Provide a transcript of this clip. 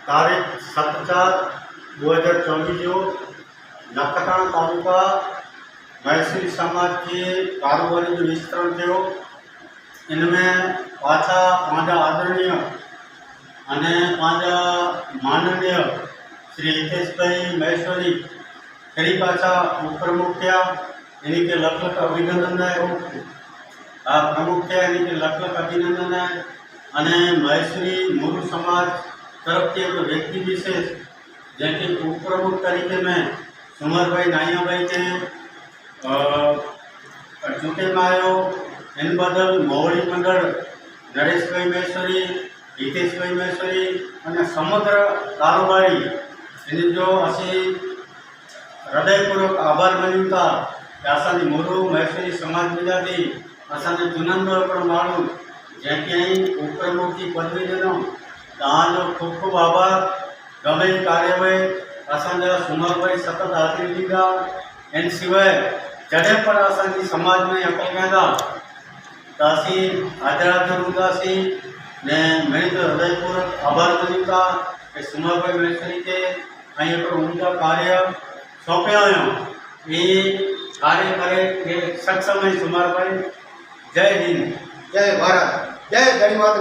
तारीख 7/4/2024 जो नखत्राणा तालुका मैसूरी समाज के कारोबारी जो विस्तरण थे इनमें पाचा पांजा आदरणीय अने पांजा माननीय श्री हितेश भाई महेश्वरी फरी पाचा उपप्रमुख थे इन्हीं के लख लख अभिनंदन है। प्रमुख थे इन्हीं के लख लख अभिनंदन है। अने महेश्वरी मुरु समाज तरफ एक व्यक्ति विशेष जैसे उपप्रमुख तरीके में सुमर भाई नाइया भाई के चूंटे में आयो इन बदल मोहड़ी मंडल नरेश भाई महेश्वरी हितेश भाई महेश्वरी और समग्र कारोबारी इन जो असी हृदयपूर्वक आभार मान्यू था असानी मुरु महेश्वरी समाज मिलाती असाने जुनंदोर पर मालूम जैसे अहीं उपप्रमुख की पदवी देनो तहांजो खूब खूब आभार। गमे कार्यवाही असांजा सुमर भाई सतत हाजिरी ॾींदा इन सिवाय जॾहिं पर असांजी समाज में अकल वेंदा त असीं हाज़िर हाज़िर हूंदासीं ने मैं तो हृदयपूर्वक आभार मञूं था कि सुमर भाई महेश्वरी के ऐं हिकिड़ो उम्दा कार्य सौंपिया आहियूं ई कार्य करे सक्षम ऐं सुमर भाई। जय हिंद, जय भारत, जय गणिमात।